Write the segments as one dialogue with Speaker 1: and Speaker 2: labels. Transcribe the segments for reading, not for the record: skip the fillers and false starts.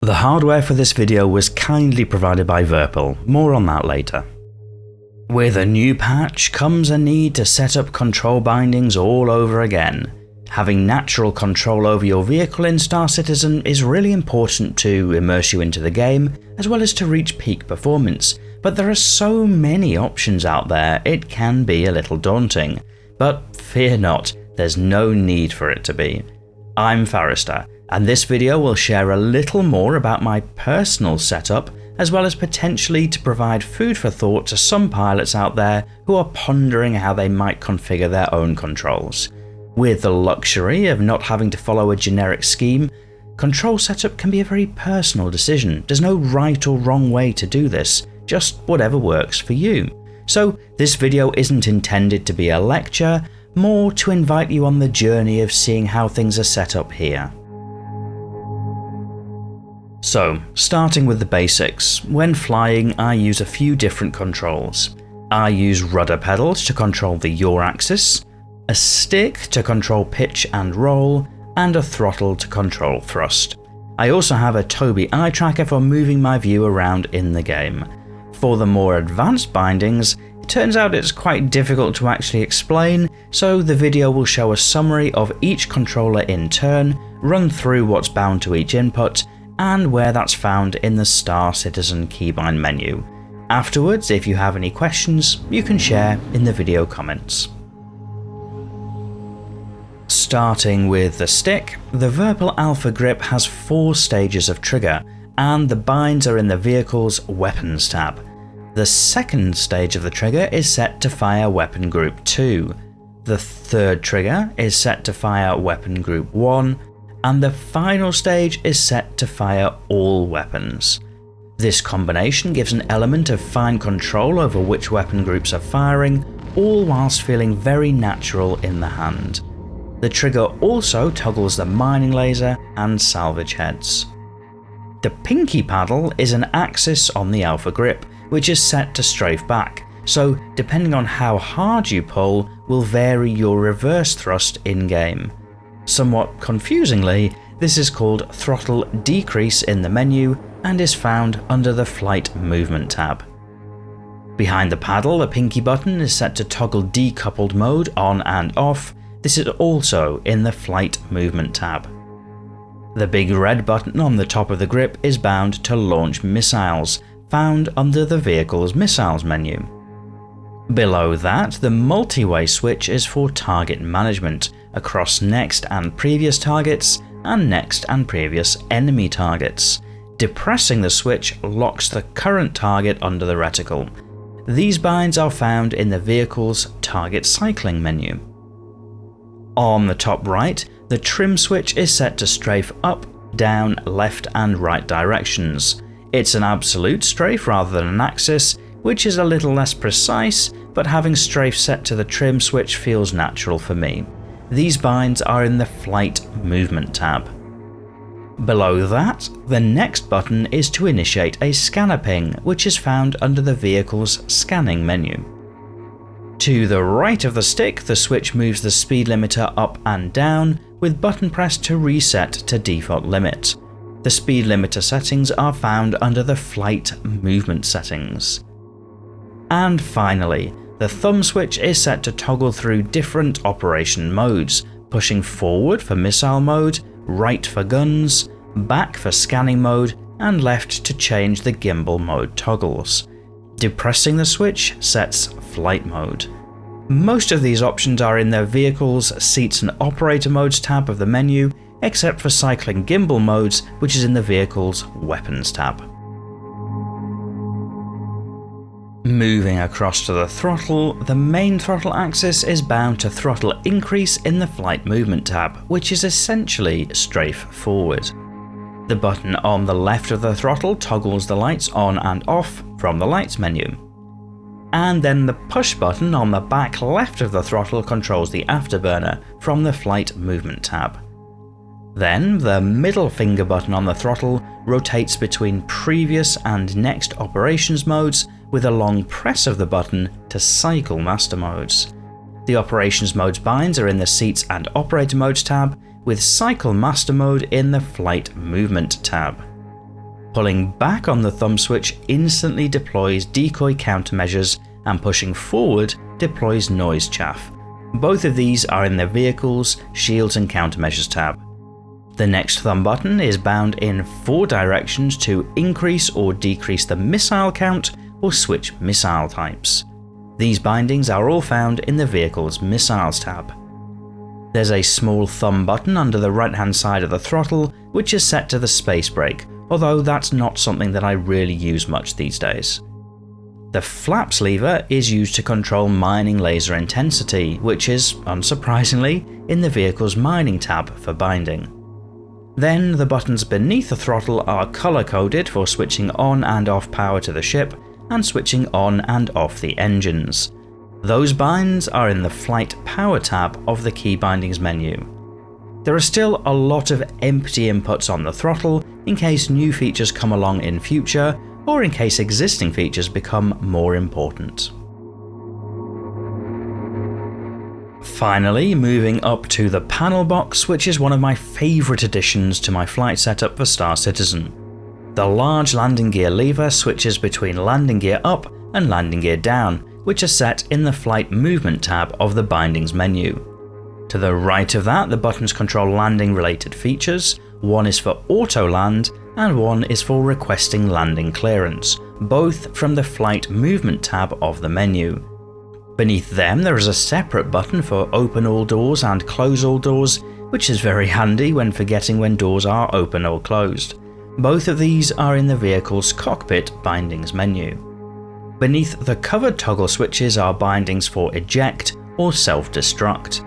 Speaker 1: The hardware for this video was kindly provided by Virpil, more on that later. With a new patch comes a need to set up control bindings all over again. Having natural control over your vehicle in Star Citizen is really important to immerse you into the game, as well as to reach peak performance, but there are so many options out there it can be a little daunting. But fear not, there's no need for it to be. I'm Forrester, and this video will share a little more about my personal setup, as well as potentially to provide food for thought to some pilots out there who are pondering how they might configure their own controls. With the luxury of not having to follow a generic scheme, control setup can be a very personal decision. There's no right or wrong way to do this, just whatever works for you. So this video isn't intended to be a lecture, more to invite you on the journey of seeing how things are set up here. So, starting with the basics, when flying I use a few different controls. I use rudder pedals to control the yaw axis, a stick to control pitch and roll, and a throttle to control thrust. I also have a Tobii eye tracker for moving my view around in the game. For the more advanced bindings, it turns out it's quite difficult to actually explain, so the video will show a summary of each controller in turn, run through what's bound to each input, and where that's found in the Star Citizen keybind menu. Afterwards, if you have any questions, you can share in the video comments. Starting with the stick, the Virpil Alpha Grip has 4 stages of trigger, and the binds are in the vehicle's Weapons tab. The second stage of the trigger is set to fire Weapon Group 2. The third trigger is set to fire Weapon Group 1, and the final stage is set to fire all weapons. This combination gives an element of fine control over which weapon groups are firing, all whilst feeling very natural in the hand. The trigger also toggles the mining laser and salvage heads. The pinky paddle is an axis on the Alpha Grip, which is set to strafe back, so depending on how hard you pull will vary your reverse thrust in-game. Somewhat confusingly, this is called Throttle Decrease in the menu and is found under the Flight Movement tab. Behind the paddle, the pinky button is set to toggle decoupled mode on and off. This is also in the Flight Movement tab. The big red button on the top of the grip is bound to launch missiles, found under the vehicle's missiles menu. Below that, the multi-way switch is for target management across next and previous targets and next and previous enemy targets. Depressing the switch locks the current target under the reticle. These binds are found in the vehicle's target cycling menu. On the top right, the trim switch is set to strafe up, down, left and right directions. It's an absolute strafe rather than an axis, which is a little less precise, but having strafe set to the trim switch feels natural for me. These binds are in the Flight Movement tab. Below that, the next button is to initiate a scanner ping, which is found under the vehicle's scanning menu. To the right of the stick, the switch moves the speed limiter up and down, with button press to reset to default limit. The speed limiter settings are found under the Flight Movement settings. And finally, the thumb switch is set to toggle through different operation modes, pushing forward for missile mode, right for guns, back for scanning mode, and left to change the gimbal mode toggles. Depressing the switch sets flight mode. Most of these options are in the vehicle's seats and operator modes tab of the menu, except for cycling gimbal modes, which is in the vehicle's weapons tab. Moving across to the throttle, the main throttle axis is bound to throttle increase in the Flight Movement tab, which is essentially strafe forward. The button on the left of the throttle toggles the lights on and off from the lights menu. And then the push button on the back left of the throttle controls the afterburner from the Flight Movement tab. Then the middle finger button on the throttle rotates between previous and next operations modes with a long press of the button to cycle master modes. The operations modes binds are in the seats and operator modes tab, with cycle master mode in the Flight Movement tab. Pulling back on the thumb switch instantly deploys decoy countermeasures, and pushing forward deploys noise chaff. Both of these are in the Vehicles, Shields and Countermeasures tab. The next thumb button is bound in 4 directions to increase or decrease the missile count or switch missile types. These bindings are all found in the Vehicles Missiles tab. There's a small thumb button under the right hand side of the throttle which is set to the space brake, although that's not something that I really use much these days. The flaps lever is used to control mining laser intensity, which is, unsurprisingly, in the Vehicles Mining tab for binding. Then the buttons beneath the throttle are colour coded for switching on and off power to the ship and switching on and off the engines. Those binds are in the Flight Power tab of the Keybindings menu. There are still a lot of empty inputs on the throttle in case new features come along in future, or in case existing features become more important. Finally, moving up to the panel box, which is one of my favourite additions to my flight setup for Star Citizen. The large landing gear lever switches between landing gear up and landing gear down, which are set in the Flight Movement tab of the Bindings menu. To the right of that, the buttons control landing related features. One is for auto land and one is for requesting landing clearance, both from the Flight Movement tab of the menu. Beneath them there is a separate button for open all doors and close all doors, which is very handy when forgetting when doors are open or closed. Both of these are in the Vehicle's Cockpit Bindings menu. Beneath the covered toggle switches are bindings for eject or self-destruct.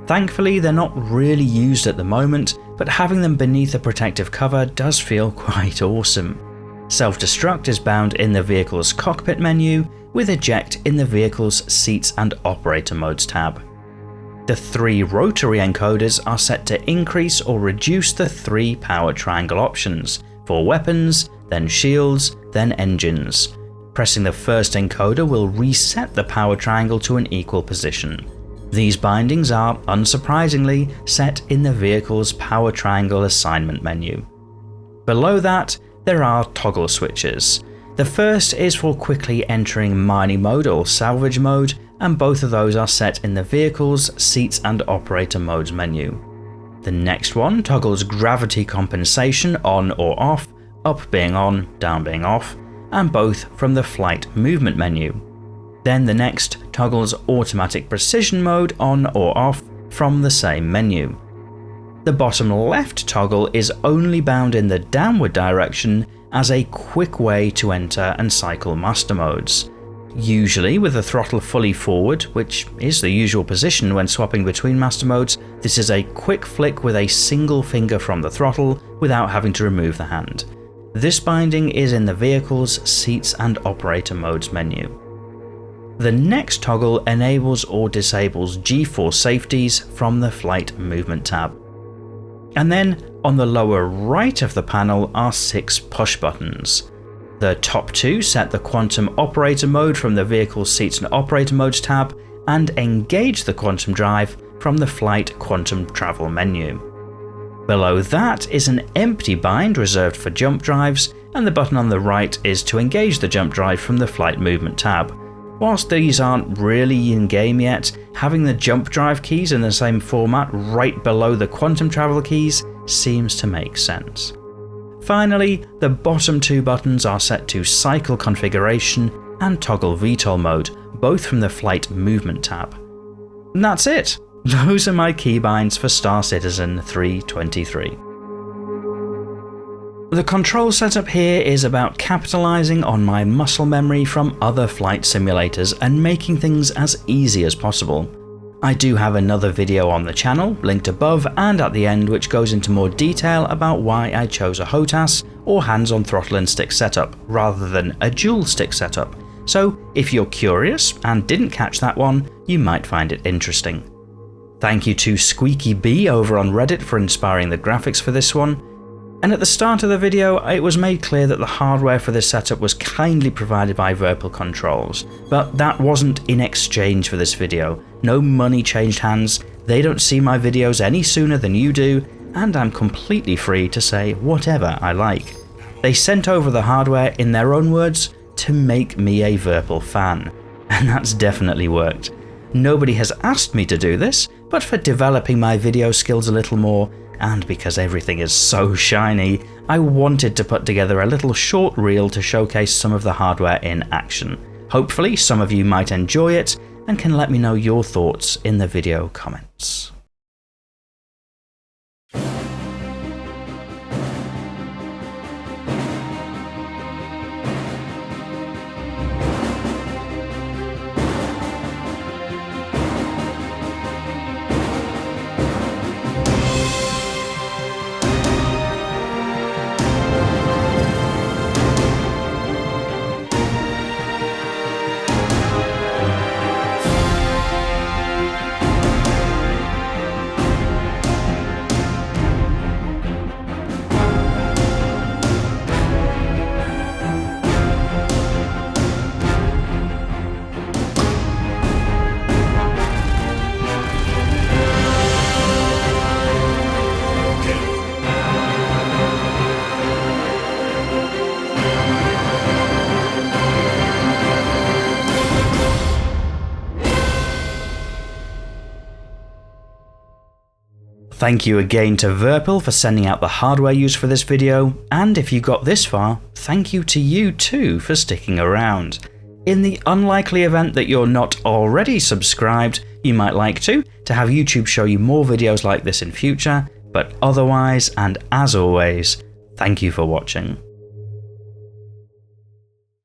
Speaker 1: Thankfully they're not really used at the moment, but having them beneath a protective cover does feel quite awesome. Self-destruct is bound in the Vehicle's Cockpit menu, with eject in the Vehicle's Seats and Operator Modes tab. The 3 rotary encoders are set to increase or reduce the 3 power triangle options, for weapons, then shields, then engines. Pressing the first encoder will reset the power triangle to an equal position. These bindings are, unsurprisingly, set in the Vehicle's Power Triangle Assignment menu. Below that, there are toggle switches. The first is for quickly entering mining mode or salvage mode, and both of those are set in the Vehicle's Seats and Operator Modes menu. The next one toggles gravity compensation on or off, up being on, down being off, and both from the Flight Movement menu. Then the next toggles automatic precision mode on or off from the same menu. The bottom left toggle is only bound in the downward direction as a quick way to enter and cycle master modes. Usually with the throttle fully forward, which is the usual position when swapping between master modes, this is a quick flick with a single finger from the throttle without having to remove the hand. This binding is in the Vehicle's Seats and Operator Modes menu. The next toggle enables or disables G-force safeties from the Flight Movement tab. And then on the lower right of the panel are 6 push buttons. The top 2 set the Quantum Operator Mode from the Vehicle's Seats and Operator Modes tab and engage the Quantum Drive from the Flight Quantum Travel menu. Below that is an empty bind reserved for jump drives, and the button on the right is to engage the jump drive from the Flight Movement tab. Whilst these aren't really in game yet, having the jump drive keys in the same format right below the quantum travel keys seems to make sense. Finally, the bottom 2 buttons are set to cycle configuration and toggle VTOL mode, both from the Flight Movement tab. And that's it! Those are my keybinds for Star Citizen 323. The control setup here is about capitalising on my muscle memory from other flight simulators and making things as easy as possible. I do have another video on the channel, linked above and at the end, which goes into more detail about why I chose a HOTAS or hands-on throttle and stick setup rather than a dual stick setup, so if you're curious and didn't catch that one, you might find it interesting. Thank you to Squeaky Bee over on Reddit for inspiring the graphics for this one. And at the start of the video, it was made clear that the hardware for this setup was kindly provided by Virpil Controls, but that wasn't in exchange for this video. No money changed hands, they don't see my videos any sooner than you do, and I'm completely free to say whatever I like. They sent over the hardware, in their own words, to make me a Virpil fan. And that's definitely worked. Nobody has asked me to do this, but for developing my video skills a little more, and because everything is so shiny, I wanted to put together a little short reel to showcase some of the hardware in action. Hopefully some of you might enjoy it and can let me know your thoughts in the video comments. Thank you again to Virpil for sending out the hardware used for this video, and if you got this far, thank you to you too for sticking around. In the unlikely event that you're not already subscribed, you might like to have YouTube show you more videos like this in future, but otherwise, and as always, thank you for watching.